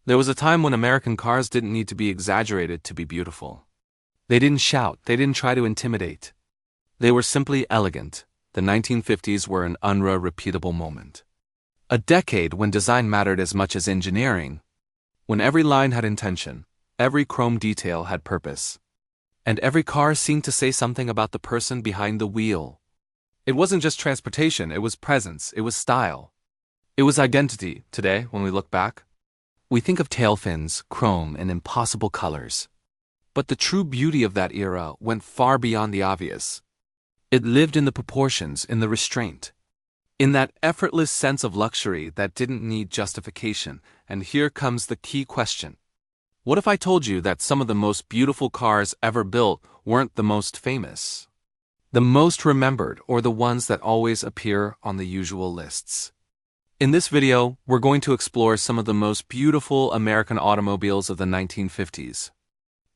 There was a time when American cars didn't need to be exaggerated to be beautiful. They didn't shout, they didn't try to intimidate. They were simply elegant. The 1950s were an unrepeatable moment. A decade when design mattered as much as engineering. When every line had intention, every chrome detail had purpose. And every car seemed to say something about the person behind the wheel. It wasn't just transportation, it was presence, it was style. It was identity. Today, when we look back, we think of tail fins, chrome, and impossible colors. But the true beauty of that era went far beyond the obvious. It lived in the proportions, in the restraint, in that effortless sense of luxury that didn't need justification. And here comes the key question. What if I told you that some of the most beautiful cars ever built weren't the most famous, the most remembered, or the ones that always appear on the usual lists? In this video, we're going to explore some of the most beautiful American automobiles of the 1950s.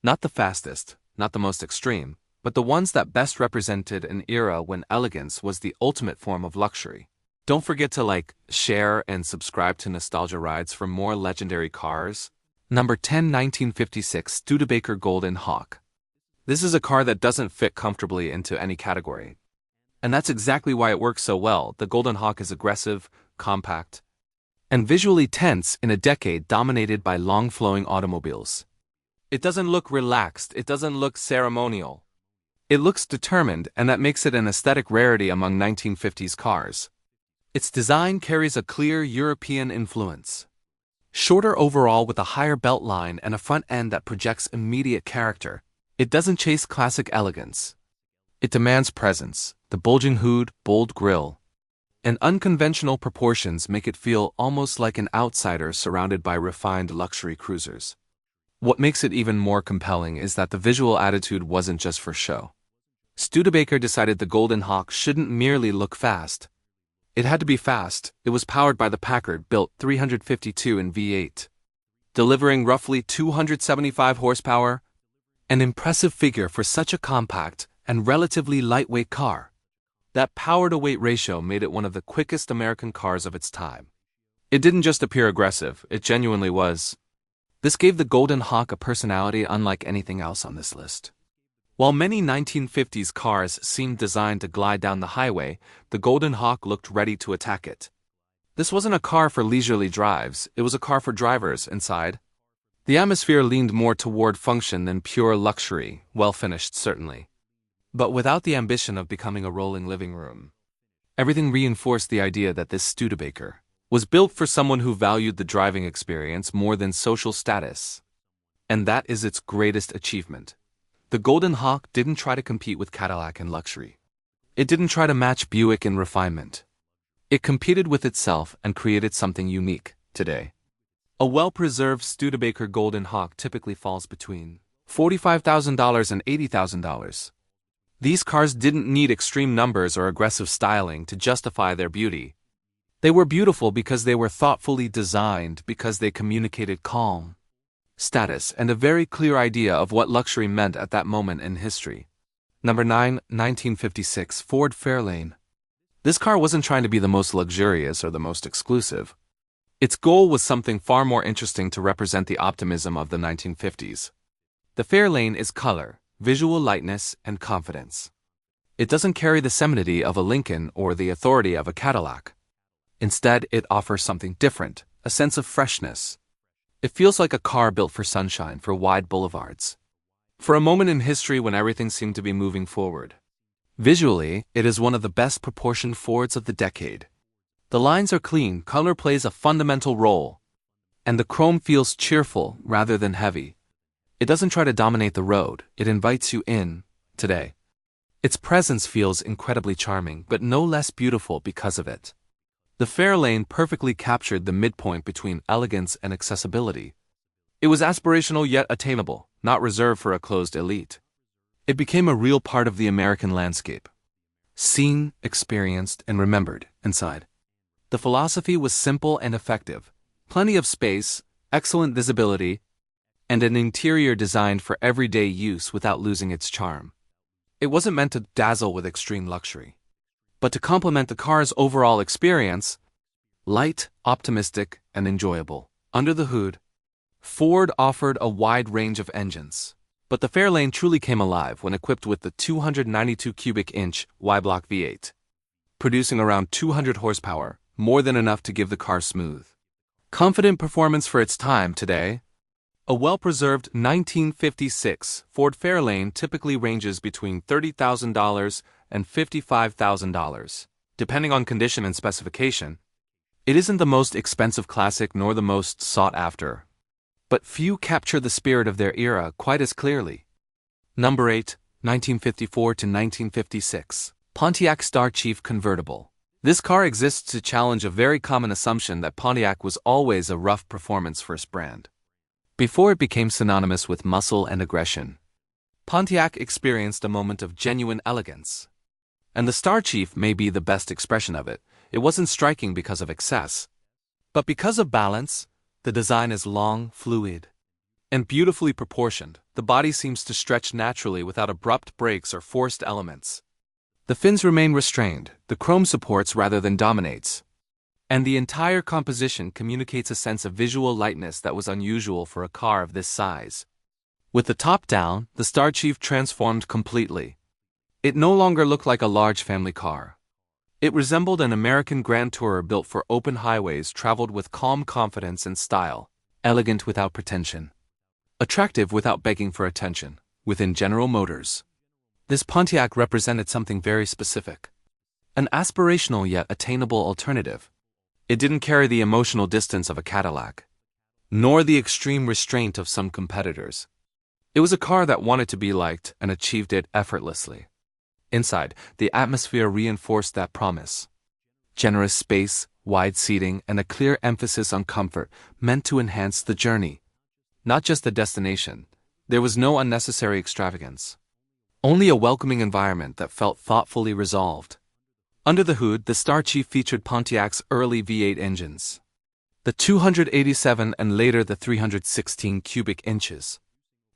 Not the fastest, not the most extreme, but the ones that best represented an era when elegance was the ultimate form of luxury. Don't forget to like, share, and subscribe to Nostalgia Rides for more legendary cars. Number 10, 1956 Studebaker Golden Hawk. This is a car that doesn't fit comfortably into any category. And that's exactly why it works so well. The Golden Hawk is aggressive, compact, and visually tense in a decade dominated by long-flowing automobiles. It doesn't look relaxed, it doesn't look ceremonial. It looks determined, and that makes it an aesthetic rarity among 1950s cars. Its design carries a clear European influence. Shorter overall with a higher belt line and a front end that projects immediate character, it doesn't chase classic elegance. It demands presence. The bulging hood, bold grille, and unconventional proportions make it feel almost like an outsider surrounded by refined luxury cruisers. What makes it even more compelling is that the visual attitude wasn't just for show. Studebaker decided the Golden Hawk shouldn't merely look fast. It had to be fast. It was powered by the Packard built 352 in V8, delivering roughly 275 horsepower, an impressive figure for such a compact and relatively lightweight car. That power-to-weight ratio made it one of the quickest American cars of its time. It didn't just appear aggressive, it genuinely was. This gave the Golden Hawk a personality unlike anything else on this list. While many 1950s cars seemed designed to glide down the highway, the Golden Hawk looked ready to attack it. This wasn't a car for leisurely drives, it was a car for drivers inside. The atmosphere leaned more toward function than pure luxury, well-finished certainly, but without the ambition of becoming a rolling living room. Everything reinforced the idea that this Studebaker was built for someone who valued the driving experience more than social status. And that is its greatest achievement. The Golden Hawk didn't try to compete with Cadillac in luxury. It didn't try to match Buick in refinement. It competed with itself and created something unique today. A well-preserved Studebaker Golden Hawk typically falls between $45,000 and $80,000. These cars didn't need extreme numbers or aggressive styling to justify their beauty. They were beautiful because they were thoughtfully designed, because they communicated calm, status, and a very clear idea of what luxury meant at that moment in history. Number 9, 1956 Ford Fairlane. This car wasn't trying to be the most luxurious or the most exclusive. Its goal was something far more interesting to represent the optimism of the 1950s. The Fairlane is color, visual lightness, and confidence. It doesn't carry the serenity of a Lincoln or the authority of a Cadillac. Instead, it offers something different, a sense of freshness. It feels like a car built for sunshine, for wide boulevards, for a moment in history when everything seemed to be moving forward. Visually, it is one of the best proportioned Fords of the decade. The lines are clean, color plays a fundamental role, and the chrome feels cheerful rather than heavy. It doesn't try to dominate the road, it invites you in, today. Its presence feels incredibly charming, but no less beautiful because of it. The Fairlane perfectly captured the midpoint between elegance and accessibility. It was aspirational yet attainable, not reserved for a closed elite. It became a real part of the American landscape. Seen, experienced, and remembered inside. The philosophy was simple and effective. Plenty of space, excellent visibility, and an interior designed for everyday use without losing its charm. It wasn't meant to dazzle with extreme luxury, but to complement the car's overall experience, light, optimistic, and enjoyable. Under the hood, Ford offered a wide range of engines, but the Fairlane truly came alive when equipped with the 292 cubic inch Y-block V8, producing around 200 horsepower, more than enough to give the car smooth, confident performance for its time. Today, a well-preserved 1956 Ford Fairlane typically ranges between $30,000 and $55,000, depending on condition and specification. It isn't the most expensive classic nor the most sought after, but few capture the spirit of their era quite as clearly. Number 8, 1954 to 1956, Pontiac Star Chief Convertible. This car exists to challenge a very common assumption that Pontiac was always a rough performance-first brand. Before it became synonymous with muscle and aggression, Pontiac experienced a moment of genuine elegance. And the Star Chief may be the best expression of it. It wasn't striking because of excess, but because of balance. The design is long, fluid, and beautifully proportioned. The body seems to stretch naturally without abrupt breaks or forced elements. The fins remain restrained, the chrome supports rather than dominates, and the entire composition communicates a sense of visual lightness that was unusual for a car of this size. With the top down, the Star Chief transformed completely. It no longer looked like a large family car. It resembled an American Grand Tourer built for open highways, traveled with calm confidence and style, elegant without pretension, attractive without begging for attention. Within General Motors, this Pontiac represented something very specific, an aspirational yet attainable alternative. It didn't carry the emotional distance of a Cadillac, nor the extreme restraint of some competitors. It was a car that wanted to be liked and achieved it effortlessly. Inside, the atmosphere reinforced that promise. Generous space, wide seating, and a clear emphasis on comfort meant to enhance the journey, not just the destination. There was no unnecessary extravagance, only a welcoming environment that felt thoughtfully resolved. Under the hood, the Star Chief featured Pontiac's early V8 engines, the 287 and later the 316 cubic inches.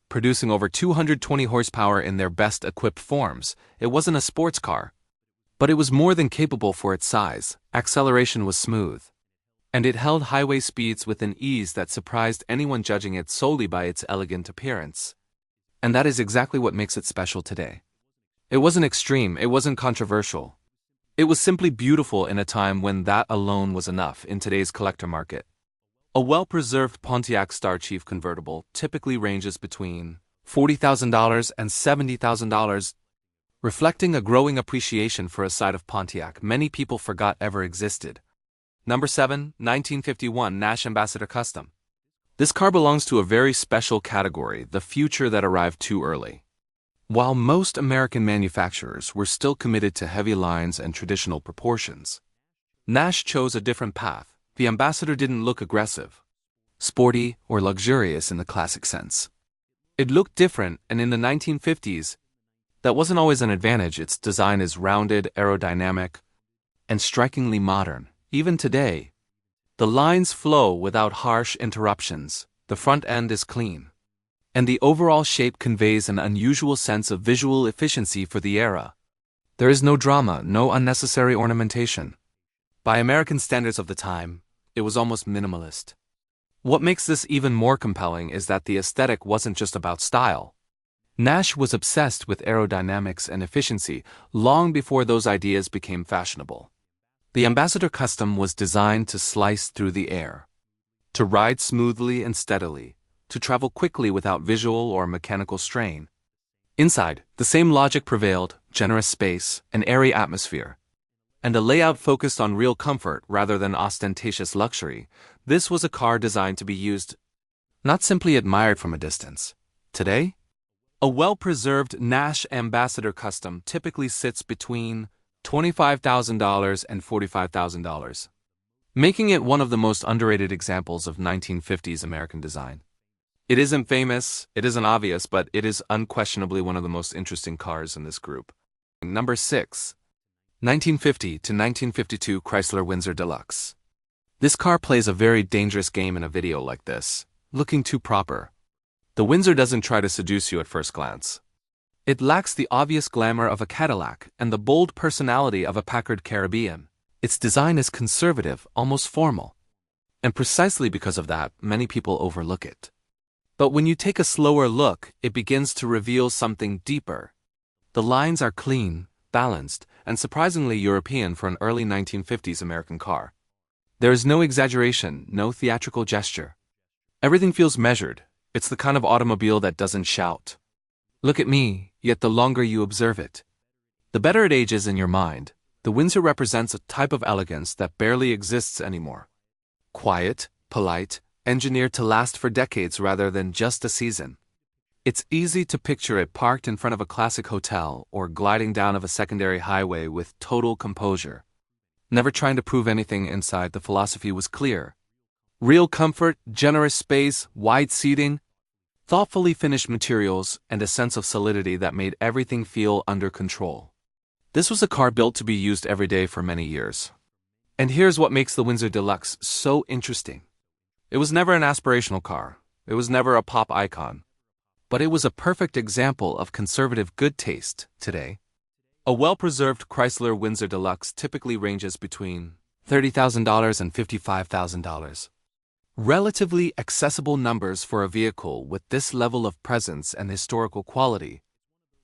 Producing over 220 horsepower in their best-equipped forms. It wasn't a sports car, but it was more than capable for its size. Acceleration was smooth, and it held highway speeds with an ease that surprised anyone judging it solely by its elegant appearance. And that is exactly what makes it special today. It wasn't extreme, it wasn't controversial. It was simply beautiful in a time when that alone was enough in today's collector market. A well-preserved Pontiac Star Chief convertible typically ranges between $40,000 and $70,000, reflecting a growing appreciation for a side of Pontiac many people forgot ever existed. Number 7, 1951 Nash Ambassador Custom. This car belongs to a very special category, the future that arrived too early. While most American manufacturers were still committed to heavy lines and traditional proportions, Nash chose a different path. The Ambassador didn't look aggressive, sporty, or luxurious in the classic sense. It looked different, and in the 1950s, that wasn't always an advantage. Its design is rounded, aerodynamic, and strikingly modern. Even today, the lines flow without harsh interruptions, the front end is clean, and the overall shape conveys an unusual sense of visual efficiency for the era. There is no drama, no unnecessary ornamentation. By American standards of the time, it was almost minimalist. What makes this even more compelling is that the aesthetic wasn't just about style. Nash was obsessed with aerodynamics and efficiency long before those ideas became fashionable. The Ambassador Custom was designed to slice through the air, to ride smoothly and steadily, to travel quickly without visual or mechanical strain. Inside, the same logic prevailed: generous space, an airy atmosphere, and a layout focused on real comfort rather than ostentatious luxury. This was a car designed to be used, not simply admired from a distance. Today, a well-preserved Nash Ambassador Custom typically sits between $25,000 and $45,000, making it one of the most underrated examples of 1950s American design. It isn't famous, it isn't obvious, but it is unquestionably one of the most interesting cars in this group. Number 6. 1950 to 1952 Chrysler Windsor Deluxe. This car plays a very dangerous game in a video like this, looking too proper. The Windsor doesn't try to seduce you at first glance. It lacks the obvious glamour of a Cadillac and the bold personality of a Packard Caribbean. Its design is conservative, almost formal. And precisely because of that, many people overlook it. But when you take a slower look, it begins to reveal something deeper. The lines are clean, balanced, and surprisingly European for an early 1950s American car. There is no exaggeration, no theatrical gesture. Everything feels measured. It's the kind of automobile that doesn't shout, "Look at me," yet the longer you observe it, the better it ages in your mind. The Windsor represents a type of elegance that barely exists anymore. Quiet, polite, engineered to last for decades rather than just a season. It's easy to picture it parked in front of a classic hotel or gliding down of a secondary highway with total composure. Never trying to prove anything inside, the philosophy was clear. Real comfort, generous space, wide seating, thoughtfully finished materials, and a sense of solidity that made everything feel under control. This was a car built to be used every day for many years. And here's what makes the Windsor Deluxe so interesting. It was never an aspirational car. It was never a pop icon. But it was a perfect example of conservative good taste today. A well-preserved Chrysler Windsor Deluxe typically ranges between $30,000 and $55,000. Relatively accessible numbers for a vehicle with this level of presence and historical quality.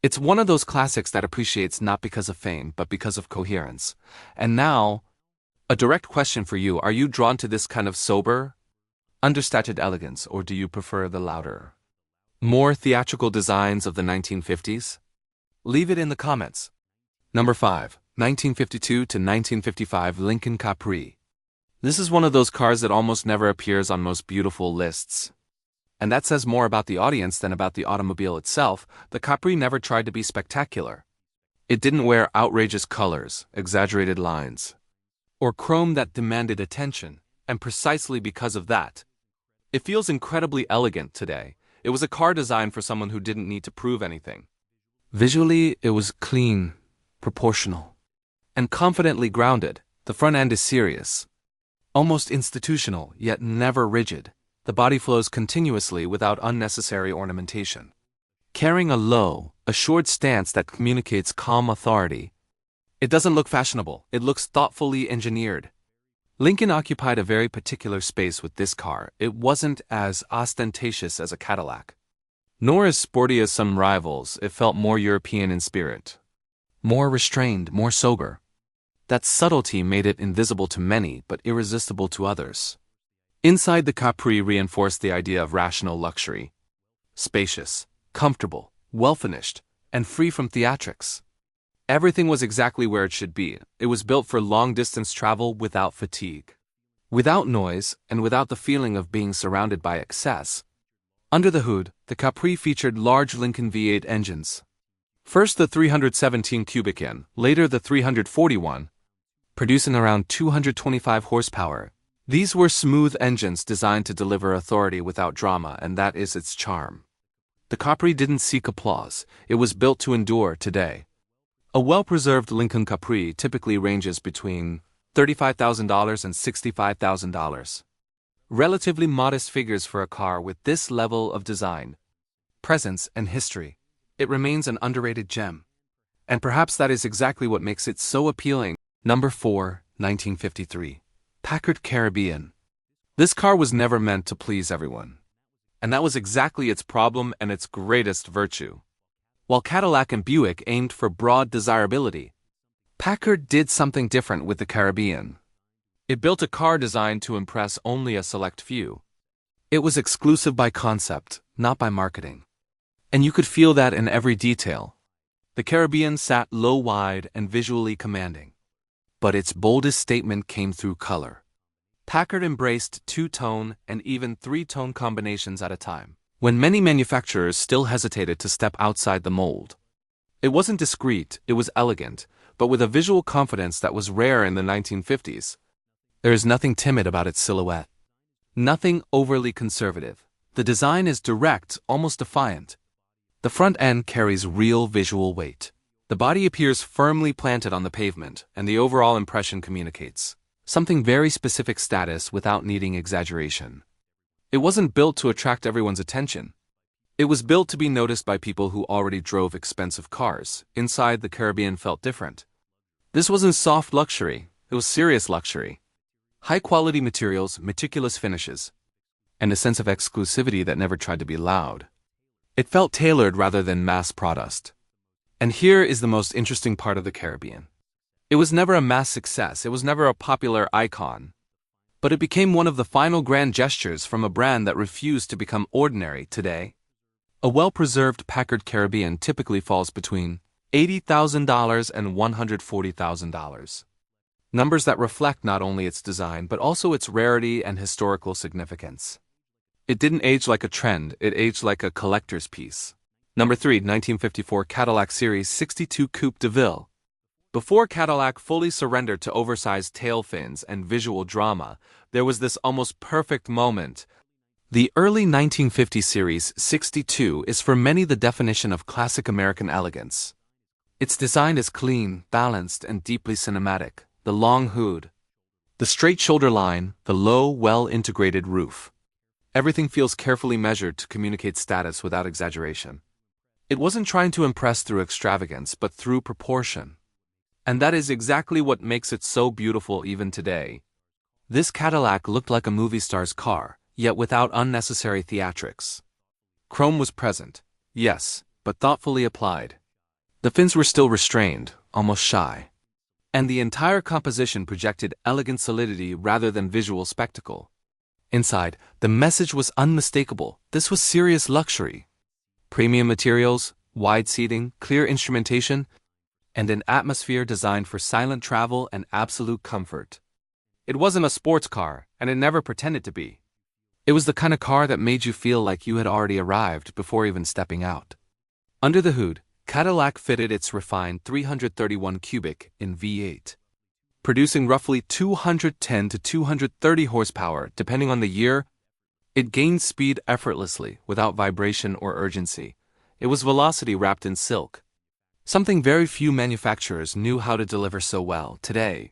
It's one of those classics that appreciates not because of fame, but because of coherence. And now, a direct question for you: are you drawn to this kind of sober, understated elegance, or do you prefer the louder, more theatrical designs of the 1950s? Leave it in the comments. Number 5. 1952 to 1955 Lincoln Capri. This is one of those cars that almost never appears on most beautiful lists. And that says more about the audience than about the automobile itself. The Capri never tried to be spectacular. It didn't wear outrageous colors, exaggerated lines, or chrome that demanded attention, and precisely because of that, it feels incredibly elegant today. It was a car designed for someone who didn't need to prove anything. Visually, it was clean, proportional, and confidently grounded. The front end is serious, almost institutional, yet never rigid. The body flows continuously without unnecessary ornamentation, carrying a low, assured stance that communicates calm authority. It doesn't look fashionable, it looks thoughtfully engineered. Lincoln occupied a very particular space with this car. It wasn't as ostentatious as a Cadillac, nor as sporty as some rivals. It felt more European in spirit, more restrained, more sober. That subtlety made it invisible to many, but irresistible to others. Inside, the Capri reinforced the idea of rational luxury. Spacious, comfortable, well-finished, and free from theatrics. Everything was exactly where it should be. It was built for long-distance travel without fatigue, without noise, and without the feeling of being surrounded by excess. Under the hood, the Capri featured large Lincoln V8 engines. First the 317 cubic in, later the 341, producing around 225 horsepower. These were smooth engines designed to deliver authority without drama, and that is its charm. The Capri didn't seek applause. It was built to endure today. A well-preserved Lincoln Capri typically ranges between $35,000 and $65,000. Relatively modest figures for a car with this level of design, presence, and history. It remains an underrated gem. And perhaps that is exactly what makes it so appealing. Number 4, 1953. Packard Caribbean. This car was never meant to please everyone. And that was exactly its problem and its greatest virtue. While Cadillac and Buick aimed for broad desirability, Packard did something different with the Caribbean. It built a car designed to impress only a select few. It was exclusive by concept, not by marketing. And you could feel that in every detail. The Caribbean sat low-wide and visually commanding. But its boldest statement came through color. Packard embraced two-tone and even three-tone combinations at a time, when many manufacturers still hesitated to step outside the mold. It wasn't discreet, it was elegant, but with a visual confidence that was rare in the 1950s. There is nothing timid about its silhouette. Nothing overly conservative. The design is direct, almost defiant. The front end carries real visual weight. The body appears firmly planted on the pavement, and the overall impression communicates something very specific: status without needing exaggeration. It wasn't built to attract everyone's attention. It was built to be noticed by people who already drove expensive cars. Inside, the Caribbean felt different. This wasn't soft luxury, it was serious luxury. High-quality materials, meticulous finishes, and a sense of exclusivity that never tried to be loud. It felt tailored rather than mass produced. And here is the most interesting part of the Caribbean. It was never a mass success, it was never a popular icon. But it became one of the final grand gestures from a brand that refused to become ordinary today. A well-preserved Packard Caribbean typically falls between $80,000 and $140,000. Numbers that reflect not only its design but also its rarity and historical significance. It didn't age like a trend, it aged like a collector's piece. Number 3, 1954 Cadillac Series 62 Coupe de Ville. Before Cadillac fully surrendered to oversized tail fins and visual drama, there was this almost perfect moment. The early 1950 Series 62 is for many the definition of classic American elegance. Its design is clean, balanced, and deeply cinematic. The long hood, the straight shoulder line, the low, well-integrated roof. Everything feels carefully measured to communicate status without exaggeration. It wasn't trying to impress through extravagance, but through proportion. And that is exactly what makes it so beautiful even today. This Cadillac looked like a movie star's car, yet without unnecessary theatrics. Chrome was present, yes, but thoughtfully applied. The fins were still restrained, almost shy. And the entire composition projected elegant solidity rather than visual spectacle. Inside, the message was unmistakable. This was serious luxury. Premium materials, wide seating, clear instrumentation, and an atmosphere designed for silent travel and absolute comfort. It wasn't a sports car, and it never pretended to be. It was the kind of car that made you feel like you had already arrived before even stepping out. Under the hood, Cadillac fitted its refined 331 cubic in V8, producing roughly 210 to 230 horsepower depending on the year. It gained speed effortlessly, without vibration or urgency. It was velocity wrapped in silk. Something very few manufacturers knew how to deliver so well today.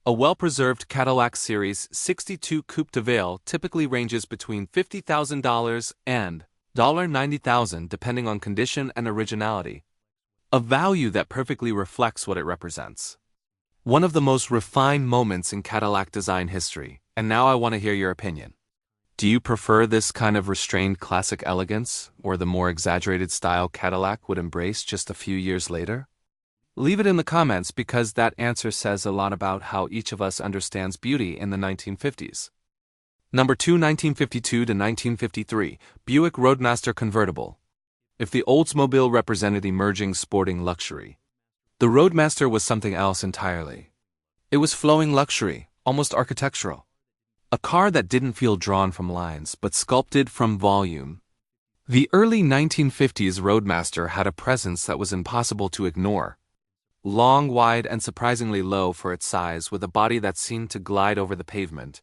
A well-preserved Cadillac Series 62 Coupe de Ville typically ranges between $50,000 and $90,000 depending on condition and originality. A value that perfectly reflects what it represents. One of the most refined moments in Cadillac design history, and now I want to hear your opinion. Do you prefer this kind of restrained classic elegance, or the more exaggerated style Cadillac would embrace just a few years later? Leave it in the comments because that answer says a lot about how each of us understands beauty in the 1950s. Number 2, 1952 to 1953, Buick Roadmaster Convertible. If the Oldsmobile represented emerging sporting luxury, the Roadmaster was something else entirely. It was flowing luxury, almost architectural. A car that didn't feel drawn from lines, but sculpted from volume. The early 1950s Roadmaster had a presence that was impossible to ignore. Long, wide, and surprisingly low for its size, with a body that seemed to glide over the pavement.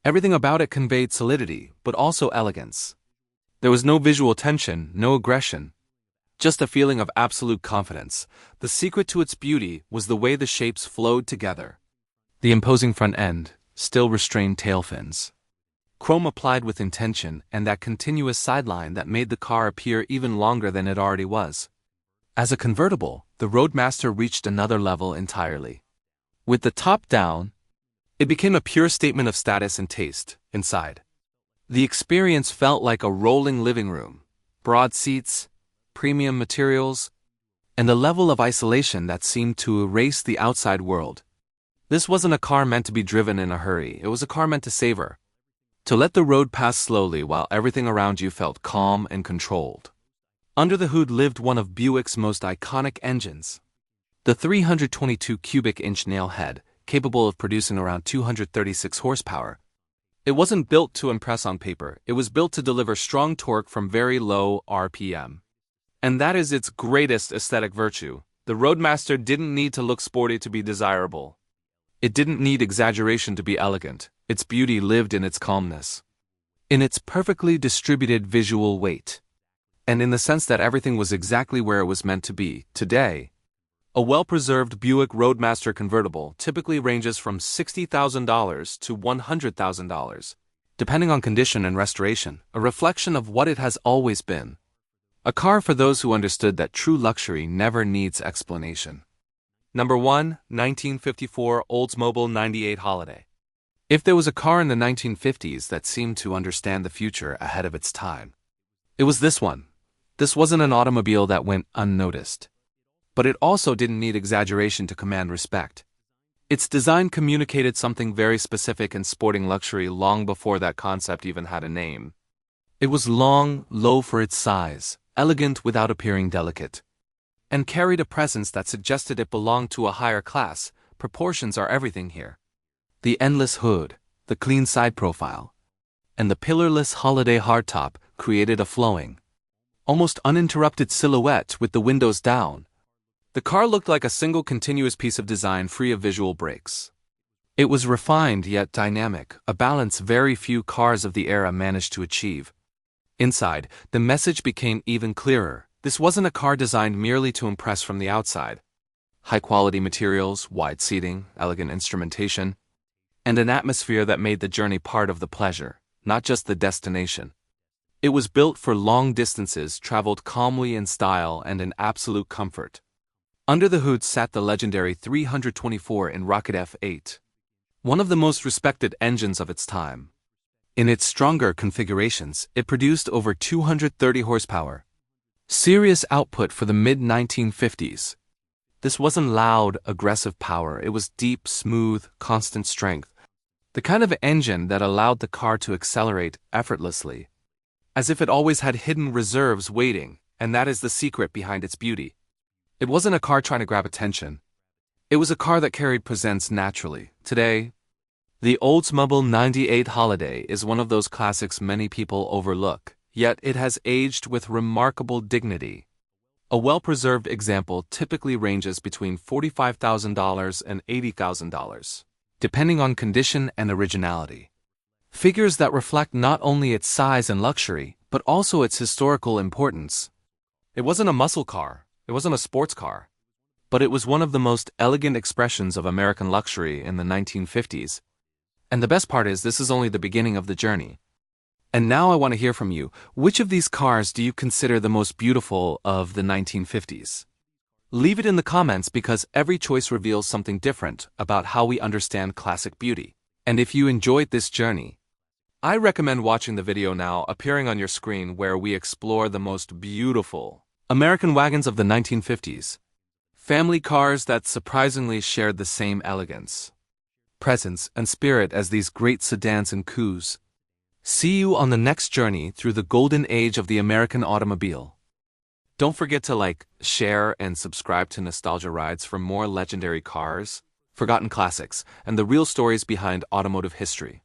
Everything about it conveyed solidity, but also elegance. There was no visual tension, no aggression. Just a feeling of absolute confidence. The secret to its beauty was the way the shapes flowed together. The imposing front end, still restrained tail fins. Chrome applied with intention, and that continuous sideline that made the car appear even longer than it already was. As a convertible, the Roadmaster reached another level entirely. With the top down, it became a pure statement of status and taste inside. The experience felt like a rolling living room, broad seats, premium materials, and a level of isolation that seemed to erase the outside world. This wasn't a car meant to be driven in a hurry, it was a car meant to savor. To let the road pass slowly while everything around you felt calm and controlled. Under the hood lived one of Buick's most iconic engines. The 322 cubic inch nail head, capable of producing around 236 horsepower. It wasn't built to impress on paper, it was built to deliver strong torque from very low RPM. And that is its greatest aesthetic virtue. The Roadmaster didn't need to look sporty to be desirable. It didn't need exaggeration to be elegant. Its beauty lived in its calmness, in its perfectly distributed visual weight, and in the sense that everything was exactly where it was meant to be. Today, a well-preserved Buick Roadmaster convertible typically ranges from $60,000 to $100,000, depending on condition and restoration, a reflection of what it has always been. A car for those who understood that true luxury never needs explanation. Number 1, 1954 Oldsmobile 98 Holiday. If there was a car in the 1950s that seemed to understand the future ahead of its time, it was this one. This wasn't an automobile that went unnoticed. But it also didn't need exaggeration to command respect. Its design communicated something very specific in sporting luxury long before that concept even had a name. It was long, low for its size, elegant without appearing delicate, and carried a presence that suggested it belonged to a higher class. Proportions are everything here. The endless hood, the clean side profile, and the pillarless holiday hardtop created a flowing, almost uninterrupted silhouette with the windows down. The car looked like a single continuous piece of design free of visual breaks. It was refined yet dynamic, a balance very few cars of the era managed to achieve. Inside, the message became even clearer. This wasn't a car designed merely to impress from the outside. High-quality materials, wide seating, elegant instrumentation, and an atmosphere that made the journey part of the pleasure, not just the destination. It was built for long distances, traveled calmly in style and in absolute comfort. Under the hood sat the legendary 324 in Rocket F8, one of the most respected engines of its time. In its stronger configurations, it produced over 230 horsepower. Serious output for the mid-1950s. This wasn't loud, aggressive power, it was deep, smooth, constant strength. The kind of engine that allowed the car to accelerate effortlessly, as if it always had hidden reserves waiting, and that is the secret behind its beauty. It wasn't a car trying to grab attention. It was a car that carried presence naturally. Today, the Oldsmobile 98 Holiday is one of those classics many people overlook, yet it has aged with remarkable dignity. A well-preserved example typically ranges between $45,000 and $80,000, depending on condition and originality. Figures that reflect not only its size and luxury, but also its historical importance. It wasn't a muscle car, it wasn't a sports car, but it was one of the most elegant expressions of American luxury in the 1950s. And the best part is, this is only the beginning of the journey. And now I want to hear from you. Which of these cars do you consider the most beautiful of the 1950s? Leave it in the comments, because every choice reveals something different about how we understand classic beauty. And if you enjoyed this journey, I recommend watching the video now appearing on your screen, where we explore the most beautiful American wagons of the 1950s. Family cars that surprisingly shared the same elegance, presence, and spirit as these great sedans and coupes. See you on the next journey through the golden age of the American automobile. Don't forget to like, share, and subscribe to Nostalgia Rides for more legendary cars, forgotten classics, and the real stories behind automotive history.